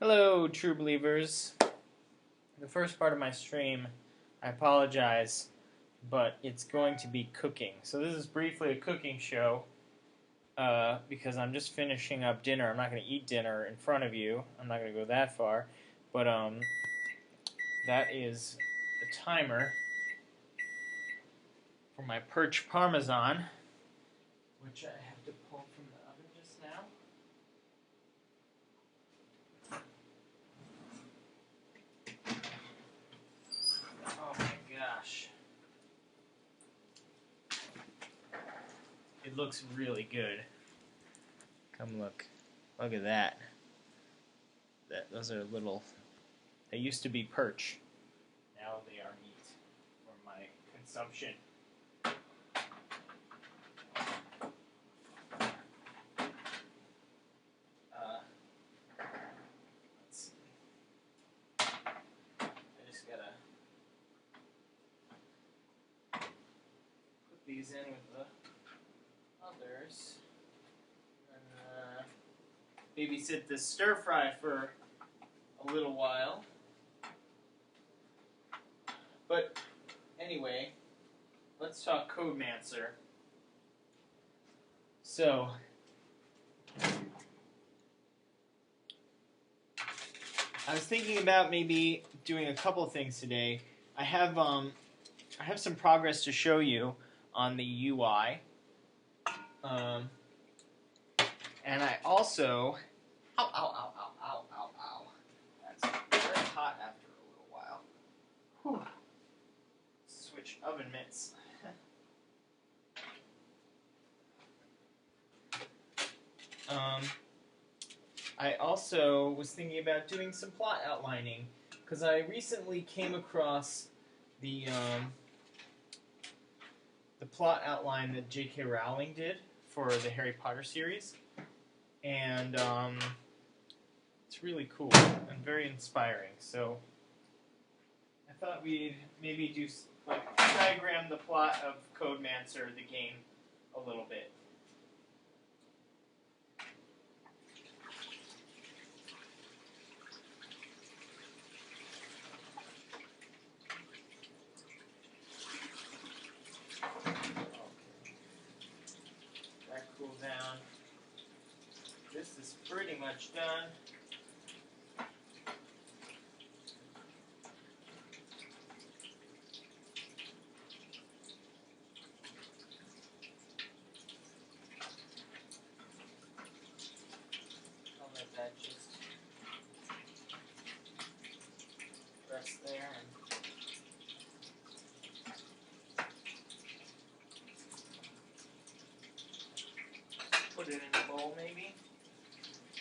Hello, true believers. The first part of my stream, I apologize, but it's going to be cooking. So this is briefly a cooking show because I'm just finishing up dinner. I'm not going to eat dinner in front of you. I'm not going to go that far. But that is the timer for my perch parmesan, which I have to pull from the oven just now. Oh my gosh. It looks really good. Come look. Look at that. Those are little... They used to be perch. Now they are meat for my consumption. Let's see. I just gotta put these in with the others. And babysit this stir fry for a little while. But anyway, let's talk Codemancer. So, I was thinking about maybe doing a couple things today. I have some progress to show you on the UI, and I also that's very hot after a little while. Whew. Switch oven mitts. I also was thinking about doing some plot outlining because I recently came across the plot outline that J.K. Rowling did for the Harry Potter series, and it's really cool and very inspiring. So I thought we'd maybe do diagram the plot of Codemancer, the game, a little bit. Cool down. This is pretty much done. I'll let that just rest there and put it in a bowl, maybe.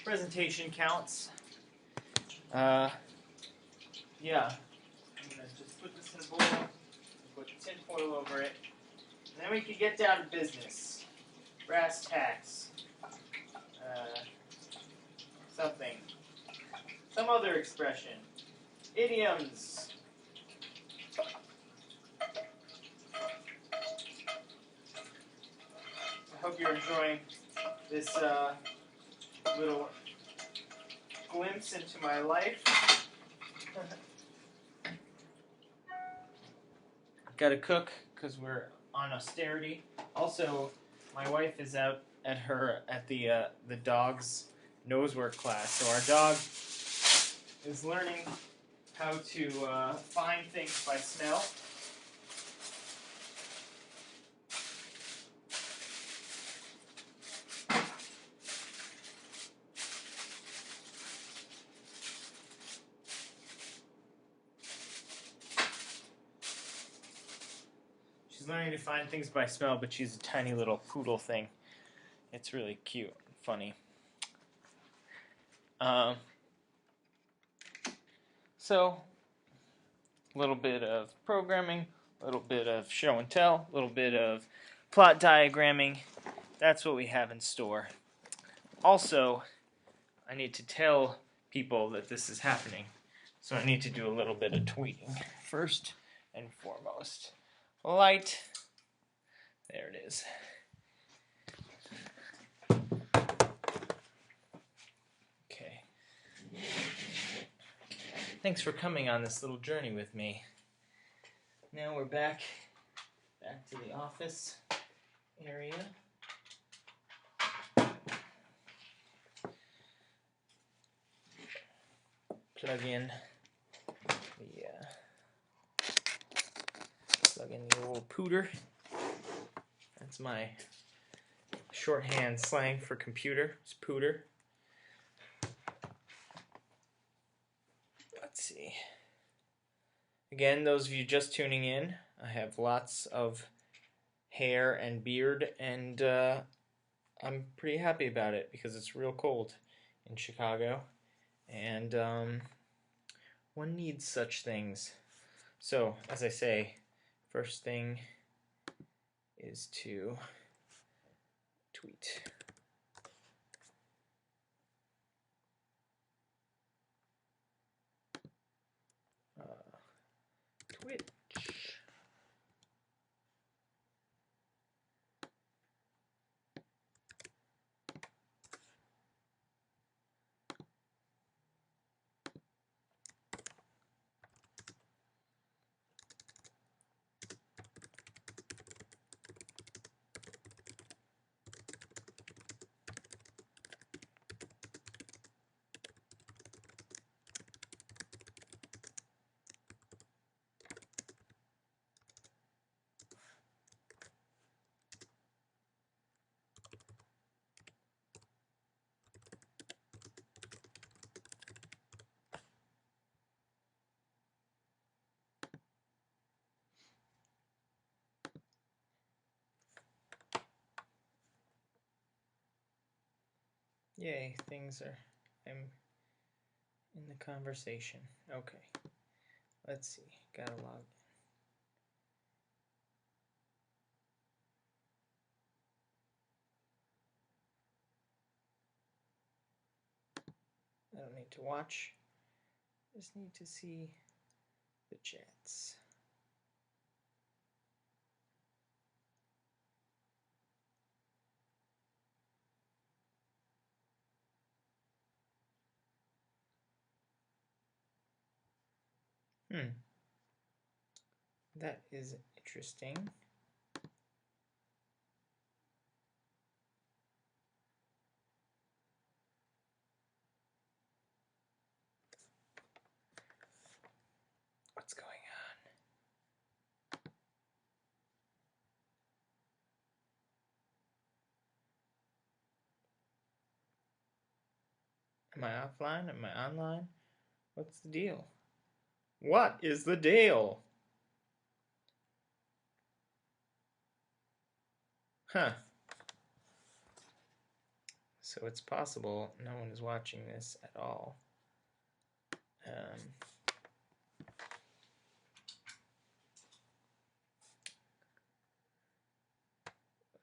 Presentation counts. Yeah. I'm going to just put this in a bowl, put tin foil over it, and then we can get down to business. Brass tacks. Something. Some other expression. Idioms. I hope you're enjoying this little glimpse into my life. Gotta cook because we're on austerity. Also, my wife is out at the dog's nosework class, so our dog is learning how to find things by smell. She's learning to find things by smell, but she's a tiny little poodle thing. It's really cute and funny. So, a little bit of programming, a little bit of show and tell, a little bit of plot diagramming. That's what we have in store. Also, I need to tell people that this is happening, so I need to do a little bit of tweeting. First and foremost, light. There it is. Okay. Thanks for coming on this little journey with me. Now we're back to the office area. Plug in the old pooter. That's my shorthand slang for computer. It's pooter. Let's see. Again, those of you just tuning in, I have lots of hair and beard, and I'm pretty happy about it because it's real cold in Chicago, and one needs such things. So, as I say, first thing is to tweet. Twitch. Yay, I'm in the conversation. Okay, let's see, gotta log in. I don't need to watch, just need to see the chats. That is interesting. What's going on? Am I offline? Am I online? What's the deal? What is the deal? Huh. So it's possible no one is watching this at all.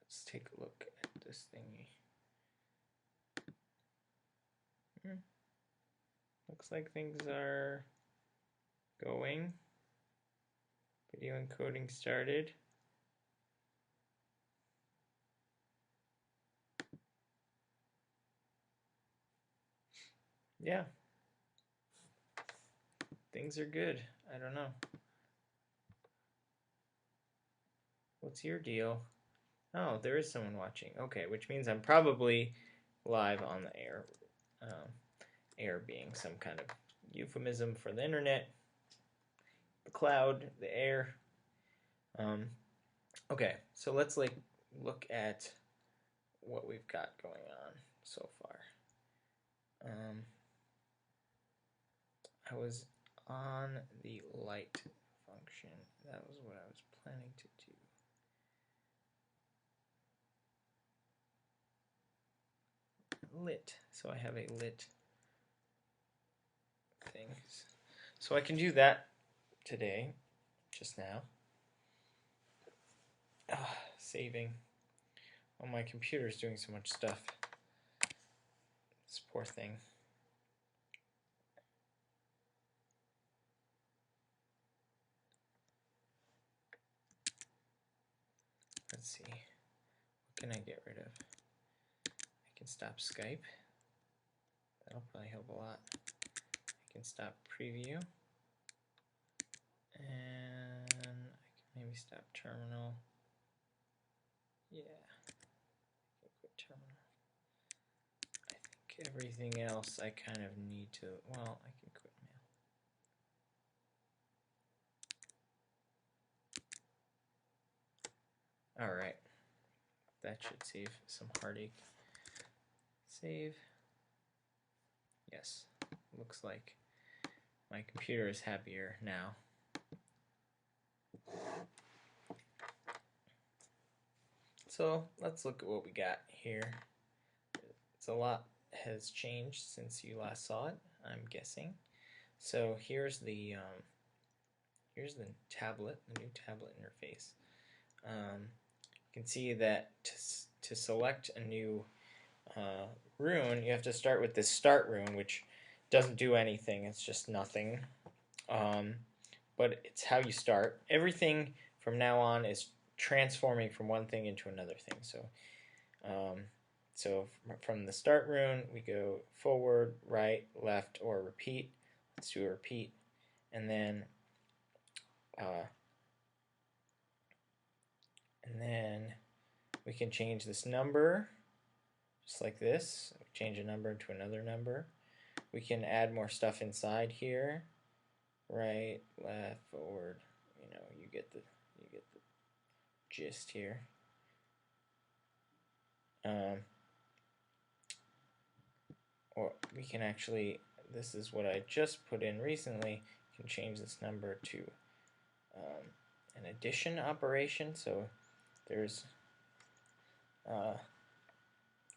Let's take a look at this thingy. Looks like things are going. Video encoding started. Yeah. Things are good. I don't know. What's your deal? Oh, there is someone watching. Okay, which means I'm probably live on the air. Air being some kind of euphemism for the internet, the cloud, the air. Okay, so let's look at what we've got going on so far. I was on the light function. That was what I was planning to do. Lit. So I have a lit thing. So I can do that today, just now. Saving. Oh, my computer's doing so much stuff. This poor thing. Let's see. What can I get rid of? I can stop Skype. That'll probably help a lot. can stop preview, and I can maybe stop terminal. Yeah, quit terminal. I think everything else I kind of need to, well, I can quit mail. Alright, that should save some heartache. Save. Yes, looks like my computer is happier now. So let's look at what we got here. It's a lot has changed since you last saw it, I'm guessing. So here's the tablet, the new tablet interface. You can see that to select a new rune, you have to start with this start rune, which doesn't do anything. It's just nothing. But it's how you start. Everything from now on is transforming from one thing into another thing. So from the start rune, we go forward, right, left, or repeat. Let's do a repeat, and then we can change this number, just like this. Change a number into another number. We can add more stuff inside here. Right, left, forward. You know, you get the gist here. Or we can actually, this is what I just put in recently, you can change this number to an addition operation. So there's, you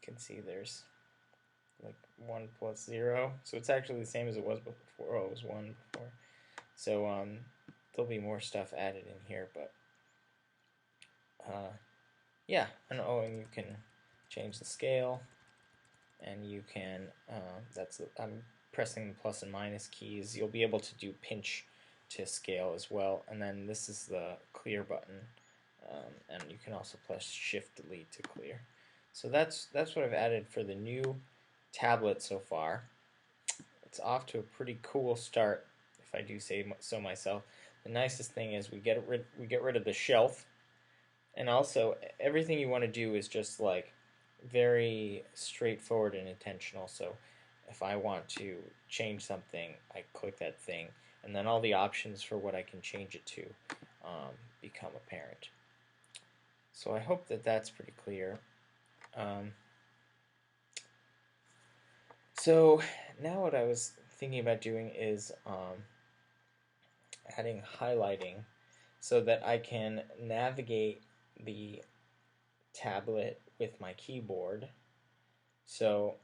can see there's like 1 plus 0. So it's actually the same as it was before. Oh, it was 1 before. So there'll be more stuff added in here, but yeah, and you can change the scale, and you can, I'm pressing the plus and minus keys. You'll be able to do pinch to scale as well, and then this is the clear button, and you can also press shift delete to clear. So that's what I've added for the new tablet so far. It's off to a pretty cool start, if I do say so myself. The nicest thing is we get rid of the shelf, and also everything you want to do is just like very straightforward and intentional. So if I want to change something, I click that thing, and then all the options for what I can change it to become apparent. So I hope that that's pretty clear. So now what I was thinking about doing is adding highlighting so that I can navigate the tablet with my keyboard. So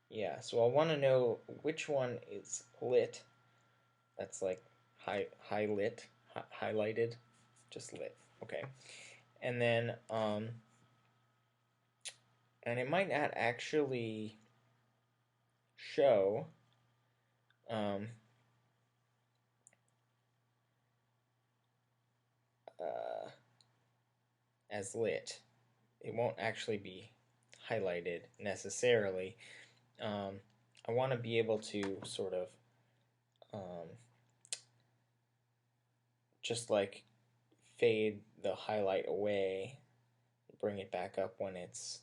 yeah, so I'll want to know which one is lit. That's like highlighted, just lit. Okay, and then and it might not actually show as lit. It won't actually be highlighted necessarily. I want to be able to sort of just like fade the highlight away, bring it back up when it's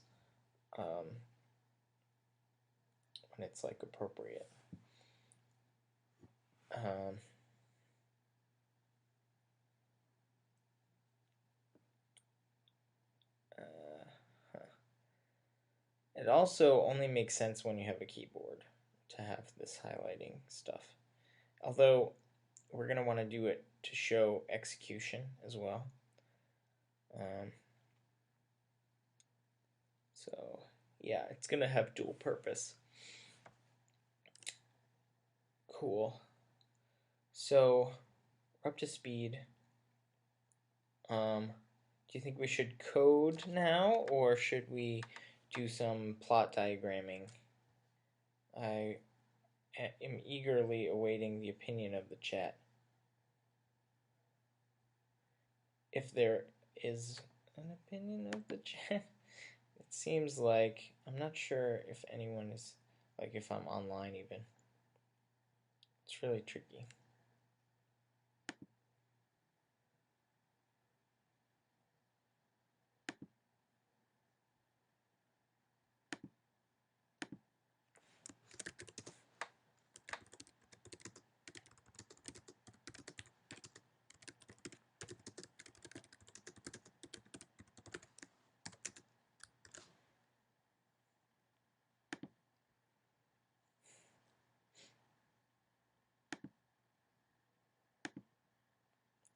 like appropriate. It also only makes sense when you have a keyboard to have this highlighting stuff. Although we're going to want to do it to show execution as well. So yeah, it's going to have dual purpose. Cool. So we're up to speed. Do you think we should code now, or should we do some plot diagramming? I am eagerly awaiting the opinion of the chat. If there is an opinion of the chat, it seems like I'm not sure if anyone is like if I'm online even. It's really tricky.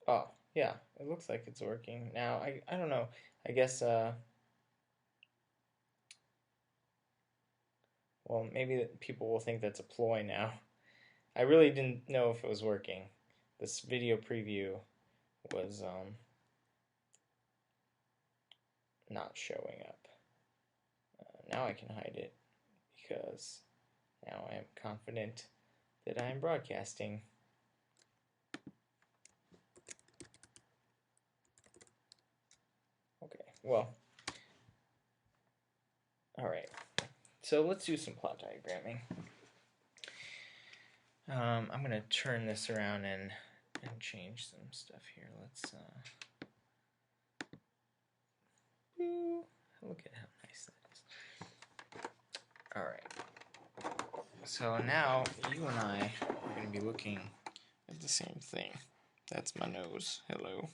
Oh, yeah, it looks like it's working. Now, I don't know. I guess, well, maybe people will think that's a ploy now. I really didn't know if it was working. This video preview was not showing up. Now I can hide it because now I am confident that I am broadcasting. Okay, well, alright. So let's do some plot diagramming. I'm going to turn this around and change some stuff here. Let's, look at how nice that is. Alright. So now you and I are going to be looking at the same thing. That's my nose. Hello.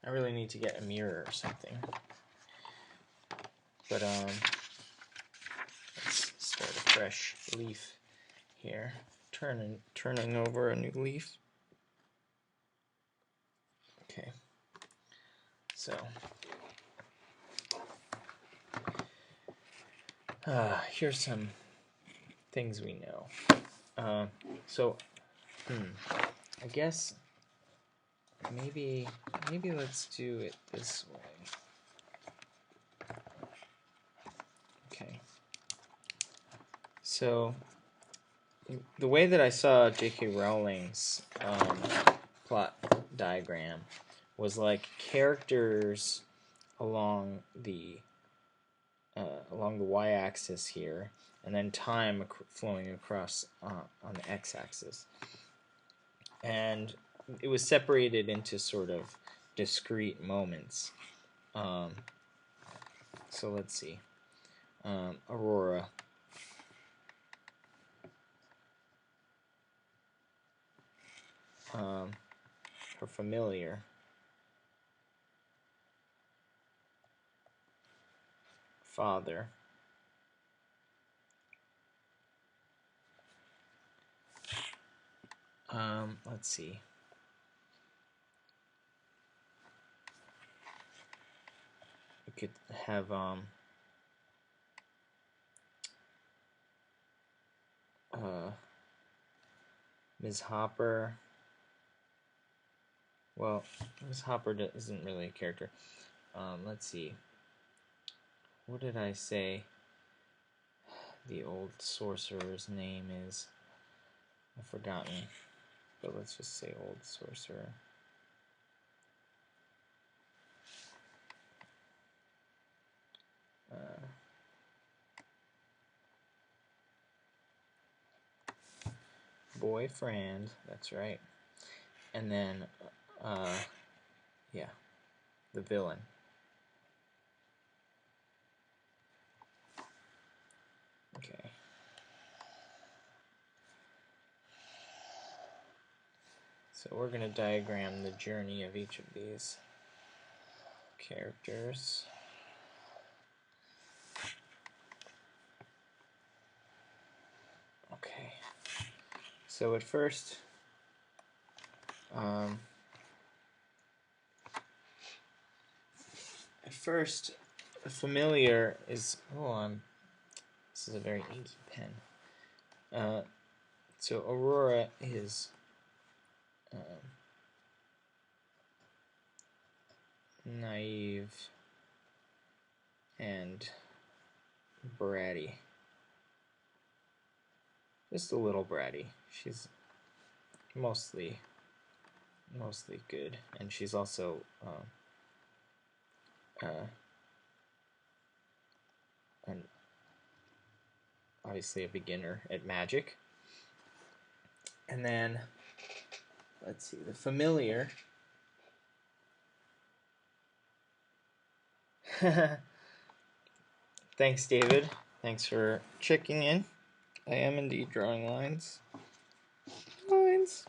I really need to get a mirror or something. But let's start a fresh leaf here. Turning over a new leaf. Okay. So here's some things we know. I guess maybe let's do it this way. Okay. So the way that I saw J.K. Rowling's plot diagram was like characters along the y-axis here, and then time flowing across on the x-axis. And it was separated into sort of discrete moments. So let's see. Aurora. Her familiar. Father. Let's see. We could have Ms. Hopper. Well, Ms. Hopper isn't really a character. Let's see. What did I say the old sorcerer's name is? I've forgotten. But let's just say old sorcerer. Boyfriend, that's right. And then, yeah, the villain. Okay. So we're going to diagram the journey of each of these characters. Okay. So at first, a familiar is, this is a very inky pen. So Aurora is naive and bratty. Just a little bratty. She's mostly good, and she's also and obviously a beginner at magic. And then, let's see, the familiar. Thanks, David. Thanks for checking in. I am indeed drawing lines. Lines.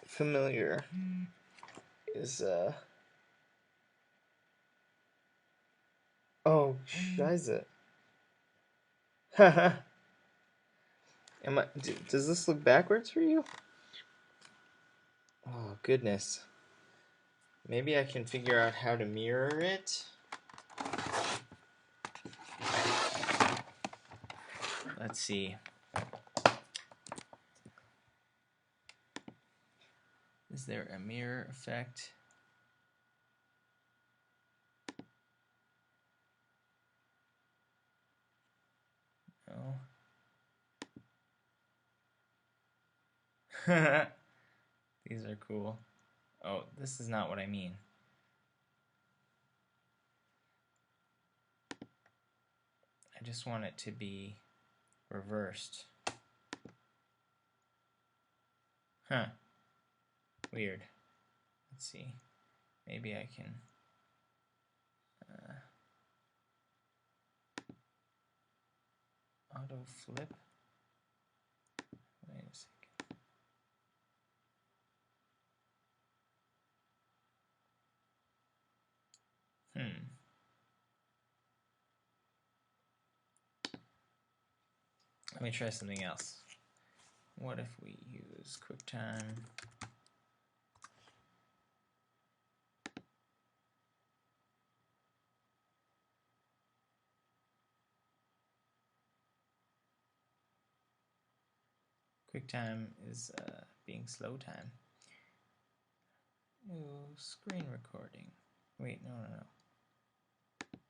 Familiar is oh, scheiße. Haha. Does this look backwards for you? Oh, goodness. Maybe I can figure out how to mirror it. Let's see. Is there a mirror effect? No. These are cool. Oh, this is not what I mean. I just want it to be reversed. Huh. Weird. Let's see. Maybe I can... auto flip. Wait a second. Let me try something else. What if we use QuickTime? QuickTime is being slow time. New screen recording. Wait, no.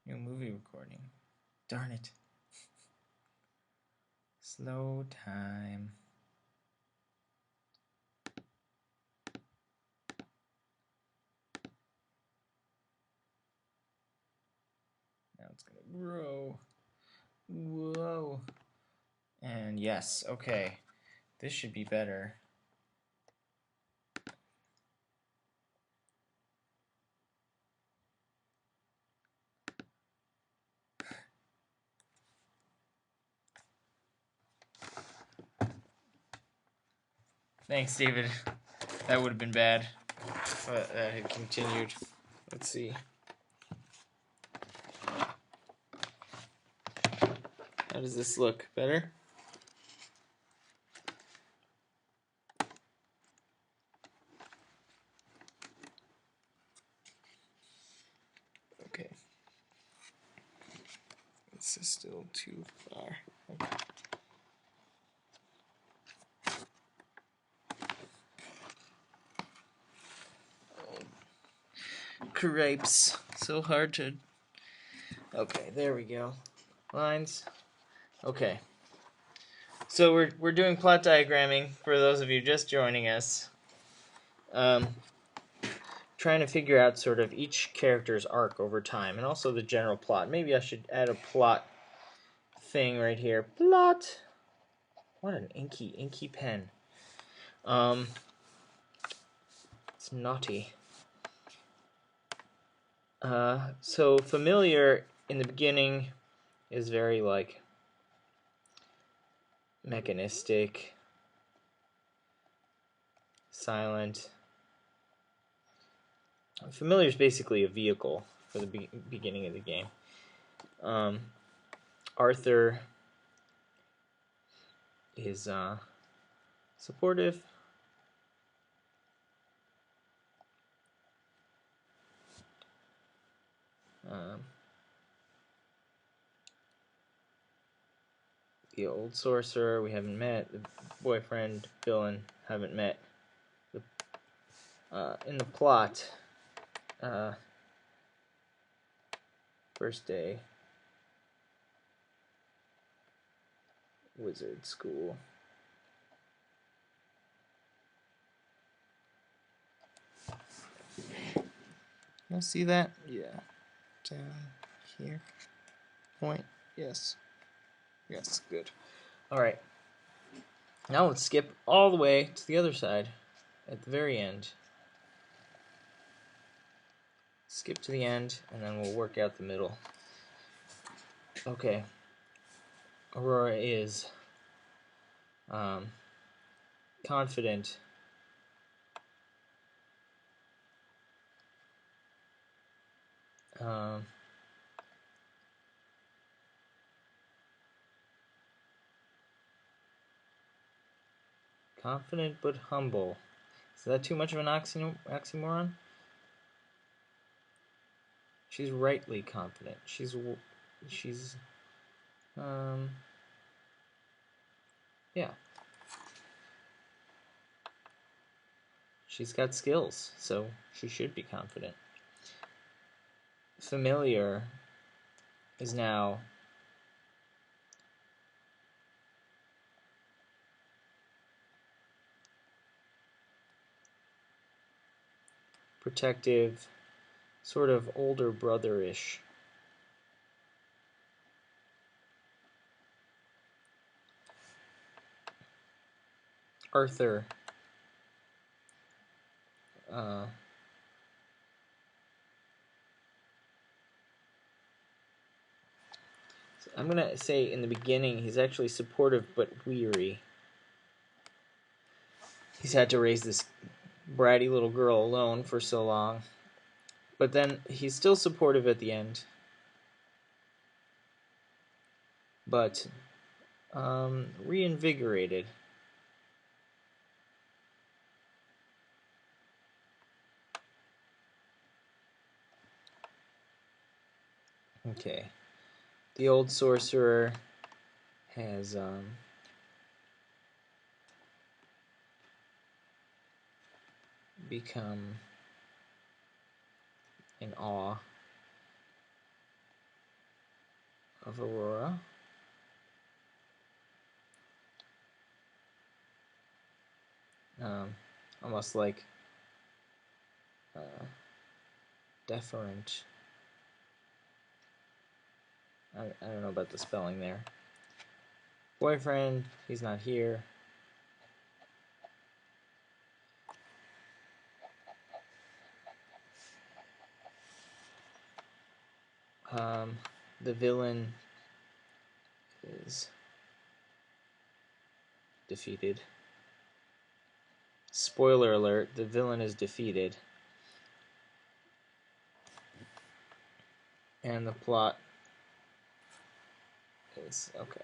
New movie recording. Darn it. Slow time. Now it's gonna grow. Whoa. And yes, okay. This should be better. Thanks, David. That would have been bad, but that had continued. Let's see. How does this look? Better? Okay. This is still too far. Okay. Cripes. So hard to... Okay, there we go. Lines. Okay. So we're doing plot diagramming for those of you just joining us. Trying to figure out sort of each character's arc over time and also the general plot. Maybe I should add a plot thing right here. Plot. What an inky pen. It's naughty. So familiar in the beginning is very like mechanistic, silent. Familiar is basically a vehicle for the beginning of the game. Arthur is supportive. The old sorcerer we haven't met. The boyfriend villain haven't met. In the plot, first day wizard school. You see that? Yeah. Down here. Point. Yes. Yes, good. Alright. Now let's skip all the way to the other side at the very end. Skip to the end, and then we'll work out the middle. Okay. Aurora is confident. Confident but humble. Is that too much of an oxymoron? She's rightly confident. She's yeah. She's got skills, so she should be confident. Familiar is now protective, sort of older brother-ish. Arthur so I'm gonna say in the beginning he's actually supportive but weary. He's had to raise this bratty little girl alone for so long, but then he's still supportive at the end, but reinvigorated. Okay, the old sorcerer has become in awe of Aurora. Almost like deferent. I don't know about the spelling there. Boyfriend, he's not here. The villain is defeated. Spoiler alert, the villain is defeated. And the plot is okay.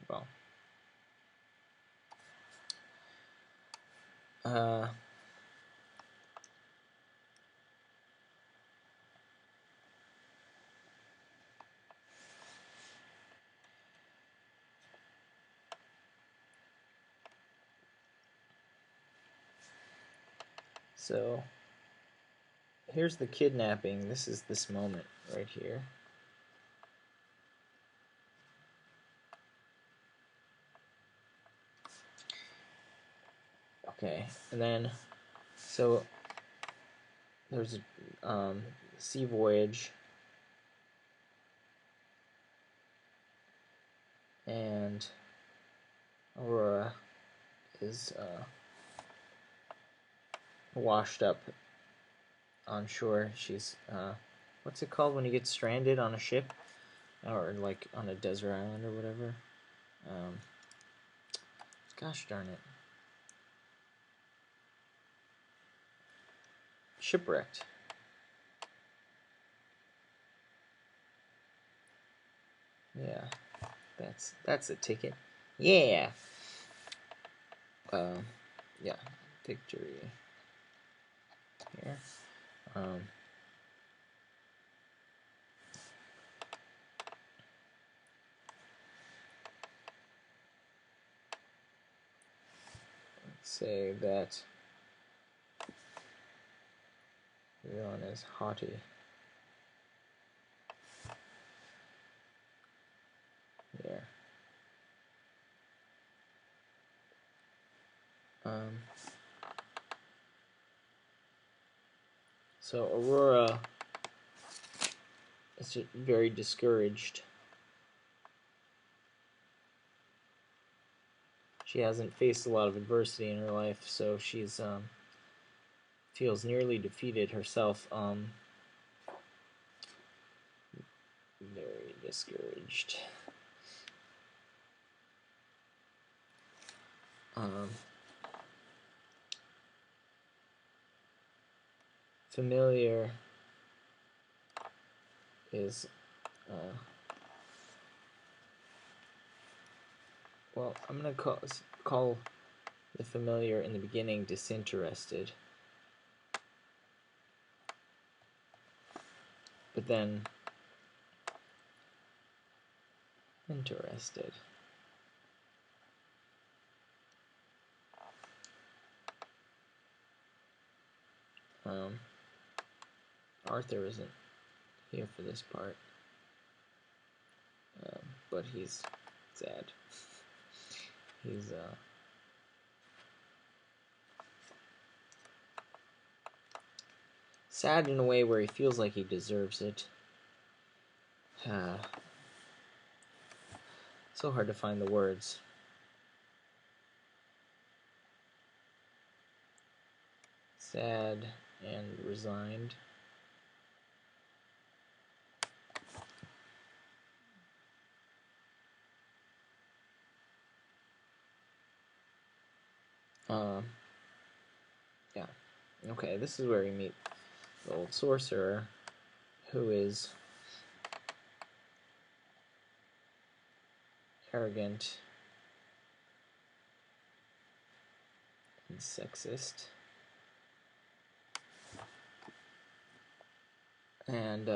Well. So here's the kidnapping. This is this moment right here. Okay, and then so there's a sea voyage, and Aurora is washed up on shore. She's what's it called when you get stranded on a ship or like on a desert island or whatever? Gosh darn it. Shipwrecked. Yeah, that's a ticket. Yeah. Yeah, victory. Here. Let's say that the villain is haughty. There. Um, so Aurora is just very discouraged. She hasn't faced a lot of adversity in her life, so she's feels nearly defeated herself. Very discouraged. Familiar is well, I'm gonna call the familiar in the beginning disinterested, but then interested. Arthur isn't here for this part, but he's sad. He's sad in a way where he feels like he deserves it. So hard to find the words. Sad and resigned. Yeah. Okay, this is where we meet the old sorcerer, who is arrogant and sexist. And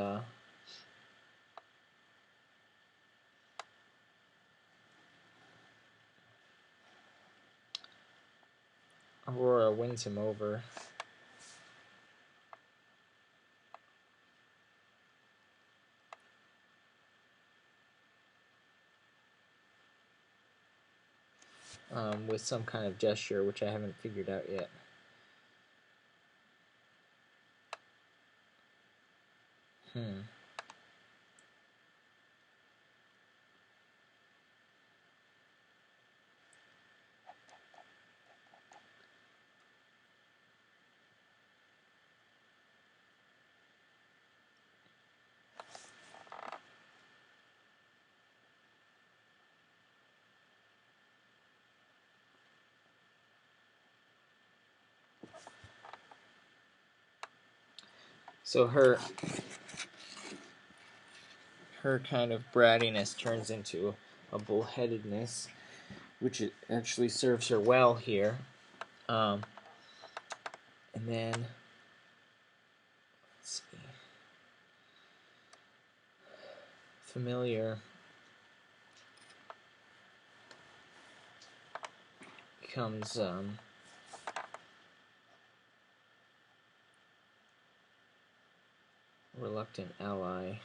Aurora wins him over. With some kind of gesture, which I haven't figured out yet. So her kind of brattiness turns into a bullheadedness, which it actually serves her well here. And then, let's see, familiar becomes reluctant ally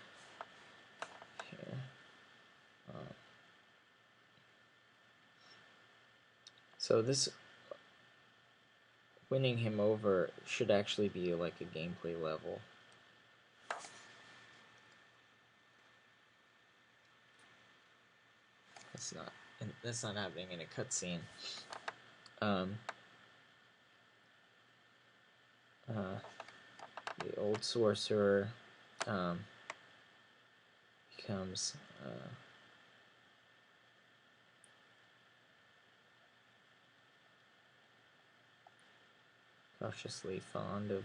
here. So this winning him over should actually be like a gameplay level. That's not happening in a cutscene. The old sorcerer becomes cautiously fond of,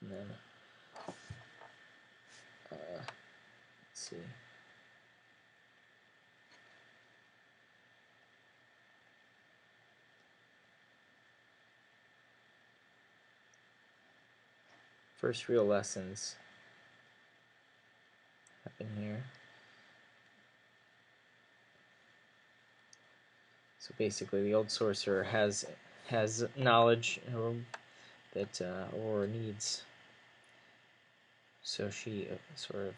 and then let's see. First real lessons happen here. So basically, the old sorcerer has knowledge that Aurora needs. So she sort of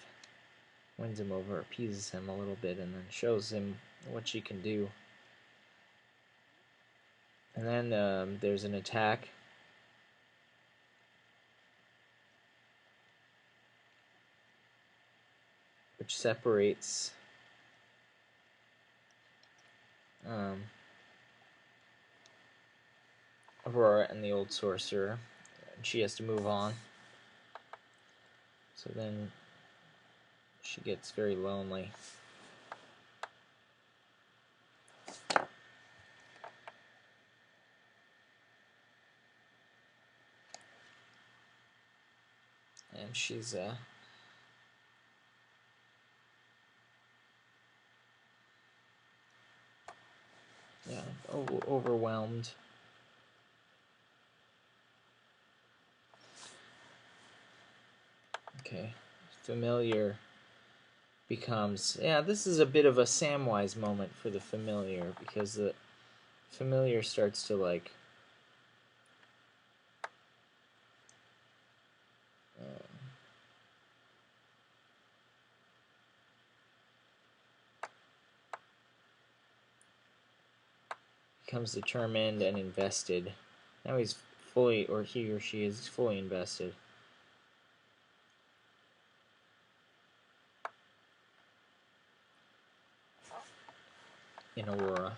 wins him over, appeases him a little bit, and then shows him what she can do. And then there's an attack. Which separates Aurora and the old sorcerer. And she has to move on. So then she gets very lonely. And she's overwhelmed. Okay, familiar becomes, this is a bit of a Samwise moment for the familiar, because the familiar starts to like becomes determined and invested. Now he's fully, or he or she is fully invested. In Aurora.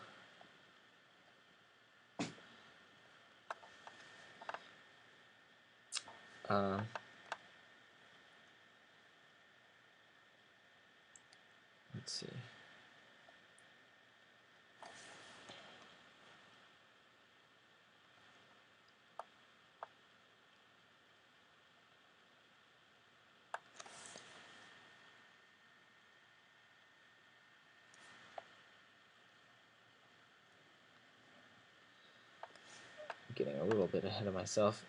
Let's see. I'm getting a little bit ahead of myself.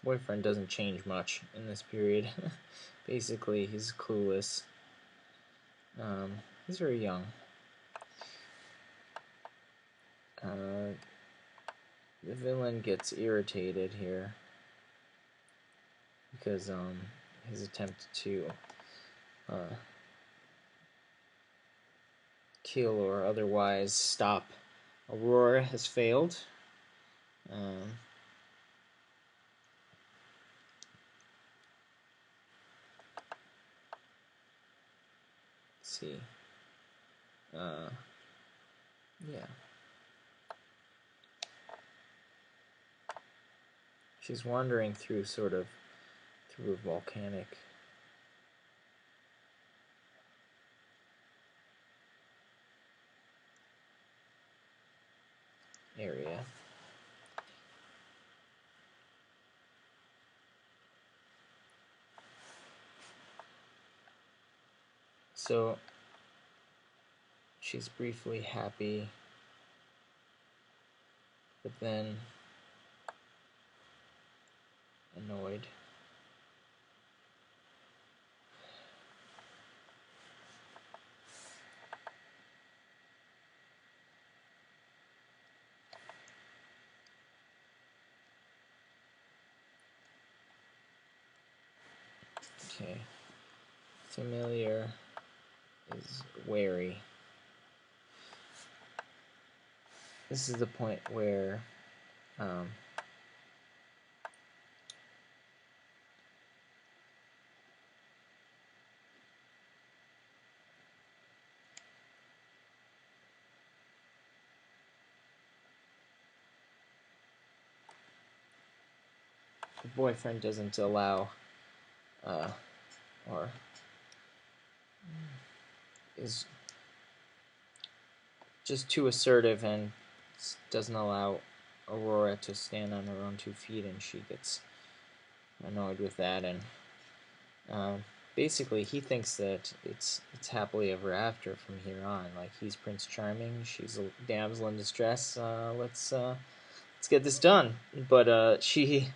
Boyfriend doesn't change much in this period. Basically, he's clueless. He's very young. The villain gets irritated here because his attempt to kill or otherwise stop Aurora has failed. See. Yeah. She's wandering through through a volcanic area. So she's briefly happy, but then annoyed. Okay. Familiar is wary. This is the point where the boyfriend doesn't allow or is just too assertive and doesn't allow Aurora to stand on her own 2 feet, and she gets annoyed with that. And basically, he thinks that it's happily ever after from here on. Like, he's Prince Charming, she's a damsel in distress. Let's get this done. But she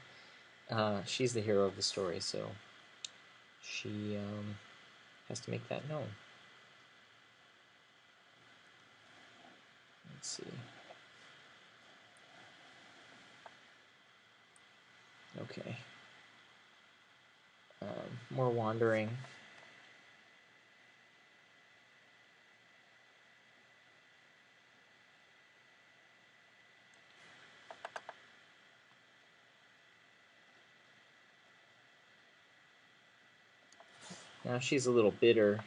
she's the hero of the story, so she has to make that known. Let's see. Okay. More wandering. Now she's a little bitter.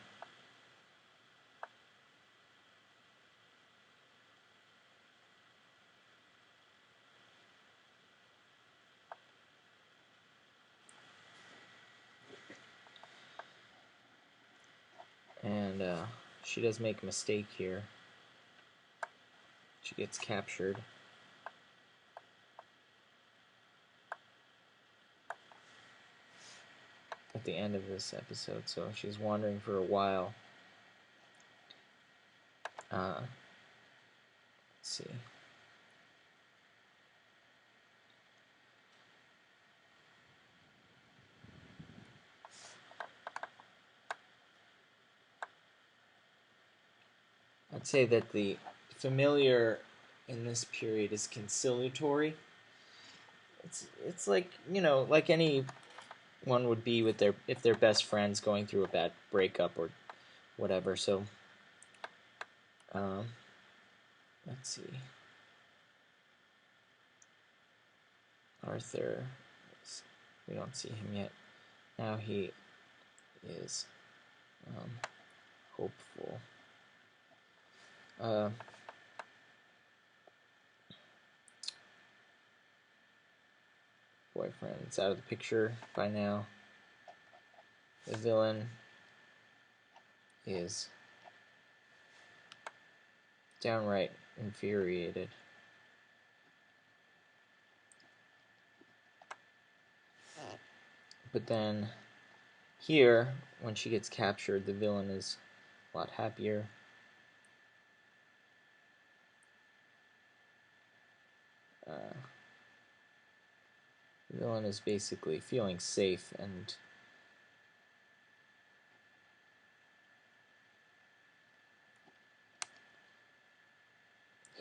And she does make a mistake here. She gets captured. At the end of this episode, so she's wandering for a while. Let's see. I'd say that the familiar in this period is conciliatory. It's like, you know, like anyone would be with if they're best friends going through a bad breakup or whatever. So let's see. Arthur, we don't see him yet. Now he is hopeful. Boyfriend's out of the picture by now. The villain is downright infuriated. But then here, when she gets captured, the villain is a lot happier. The villain is basically feeling safe, and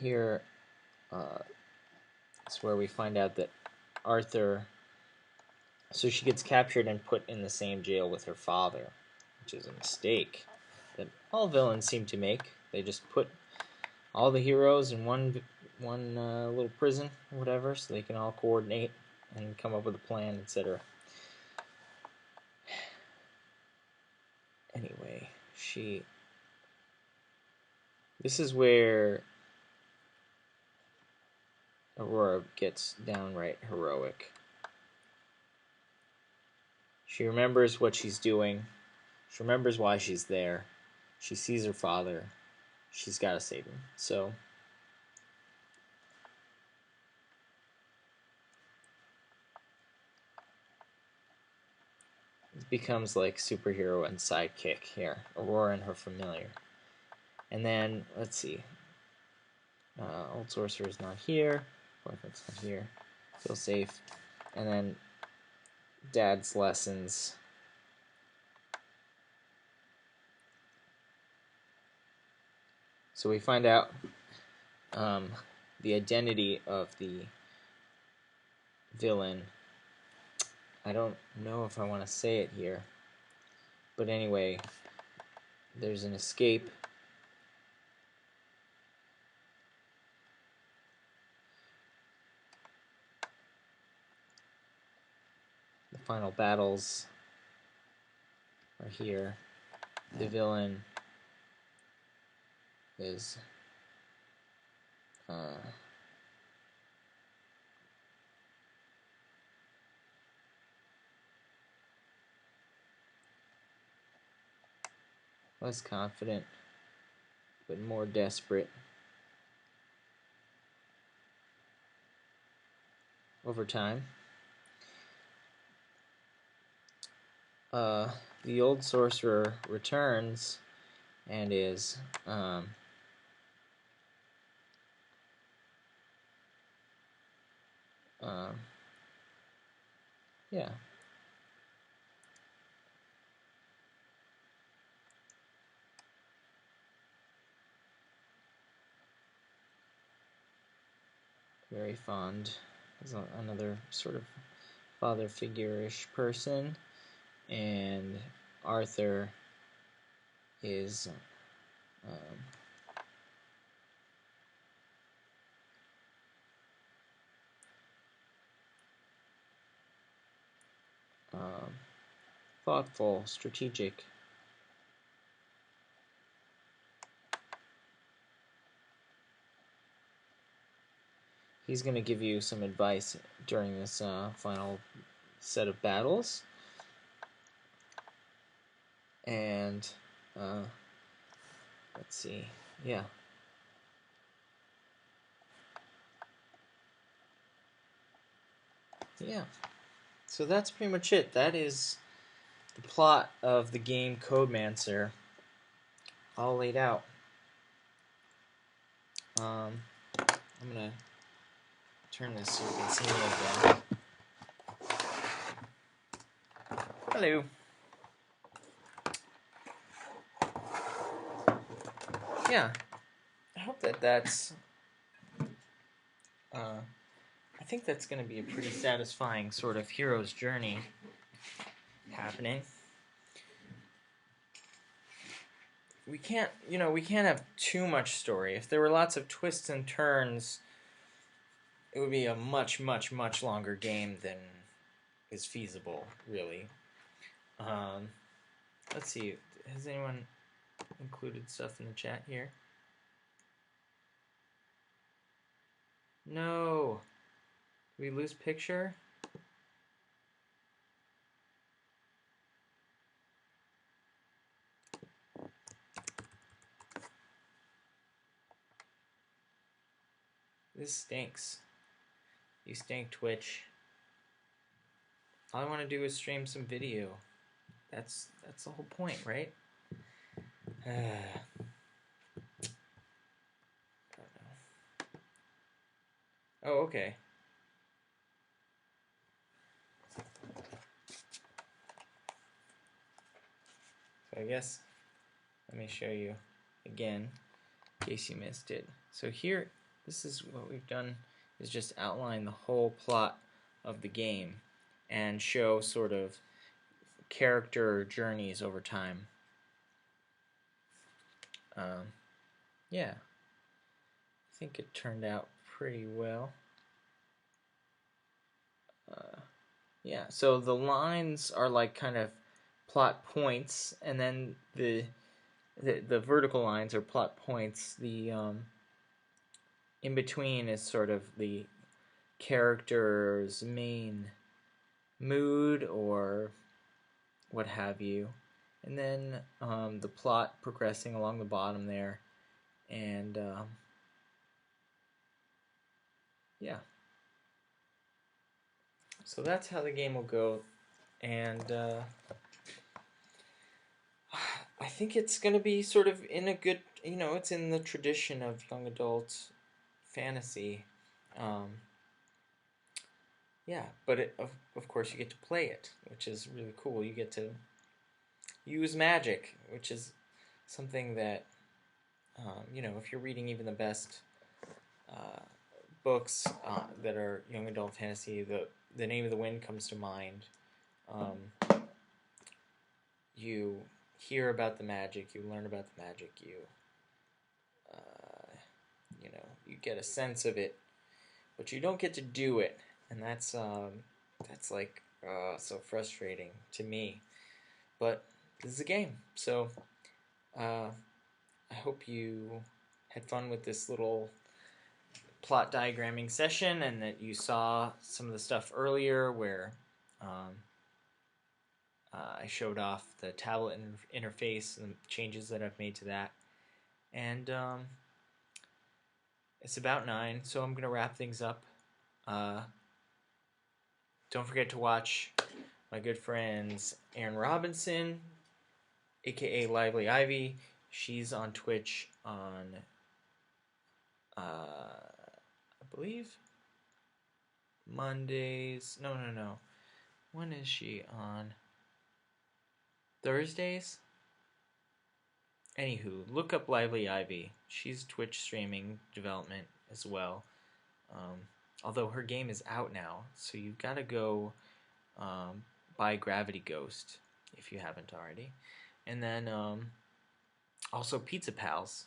here is where we find out that Arthur, so she gets captured and put in the same jail with her father, which is a mistake that all villains seem to make. They just put all the heroes in one little prison or whatever, so they can all coordinate and come up with a plan, etc. Anyway, this is where Aurora gets downright heroic. She remembers what she's doing. She remembers why she's there. She sees her father. She's got to save him. So it becomes like superhero and sidekick here. Aurora and her familiar. And then, let's see. Old Sorcerer's not here. Boyfriend's not here. Feel safe. And then Dad's lessons. So we find out the identity of the villain. I don't know if I want to say it here. But anyway, there's an escape. The final battles are here. The villain is less confident, but more desperate. Over time, the old sorcerer returns and is yeah. Very fond. He's another sort of father figure-ish person, and Arthur is thoughtful, strategic. He's going to give you some advice during this final set of battles. And let's see, yeah. Yeah, so that's pretty much it. That is the plot of the game Codemancer all laid out. I'm going to turn this so you can see me again. Hello. Yeah, I hope that's I think that's going to be a pretty satisfying sort of hero's journey happening. We can't have too much story. If there were lots of twists and turns, it would be a much, much, much longer game than is feasible, really. Let's see, has anyone included stuff in the chat here? No. Did we lose picture? This stinks. You stink, Twitch. All I want to do is stream some video. That's the whole point, right? Oh, okay. So I guess, let me show you again, in case you missed it. So here, this is what we've done, is just outline the whole plot of the game and show sort of character journeys over time. Yeah, I think it turned out pretty well. Yeah, so the lines are like kind of plot points, and then the vertical lines are plot points. The in between is sort of the character's main mood or what have you, and then the plot progressing along the bottom there, and yeah. So that's how the game will go, and I think it's going to be sort of in a good, it's in the tradition of young adult fantasy. Yeah, but of course you get to play it, which is really cool. You get to use magic, which is something that, if you're reading even the best books that are young adult fantasy, the Name of the Wind comes to mind. You hear about the magic, you learn about the magic, you get a sense of it, but you don't get to do it, and that's like so frustrating to me. But this is a game, so I hope you had fun with this little plot diagramming session, and that you saw some of the stuff earlier where I showed off the tablet interface and the changes that I've made to that. And it's about 9, so I'm going to wrap things up. Don't forget to watch my good friends Aaron Robinson, aka Lively Ivy. She's on Twitch on, I believe, Mondays. No. When is she on? Thursdays? Anywho, look up Lively Ivy. She's Twitch streaming development as well. Although her game is out now, so you've got to go buy Gravity Ghost if you haven't already. And then also Pizza Pals,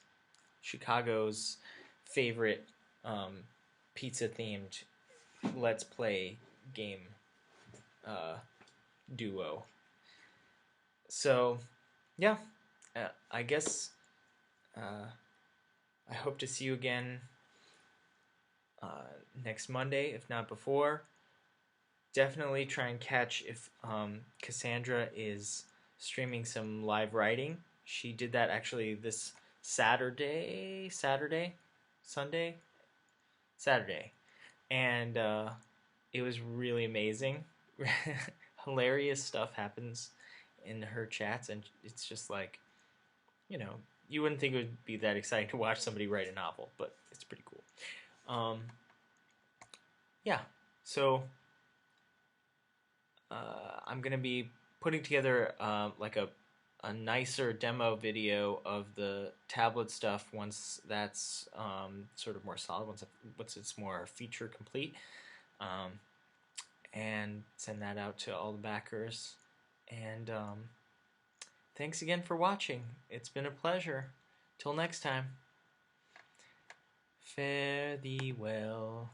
Chicago's favorite pizza-themed Let's Play game duo. So, yeah, I guess I hope to see you again next Monday, if not before. Definitely try and catch if Cassandra is streaming some live writing. She did that actually this Saturday, and it was really amazing. Hilarious stuff happens in her chats, and it's just like, you wouldn't think it would be that exciting to watch somebody write a novel, but it's pretty cool. Yeah, so I'm gonna be putting together like a nicer demo video of the tablet stuff once that's sort of more solid, once it's more feature complete, and send that out to all the backers. And thanks again for watching. It's been a pleasure. Till next time. Fare thee well.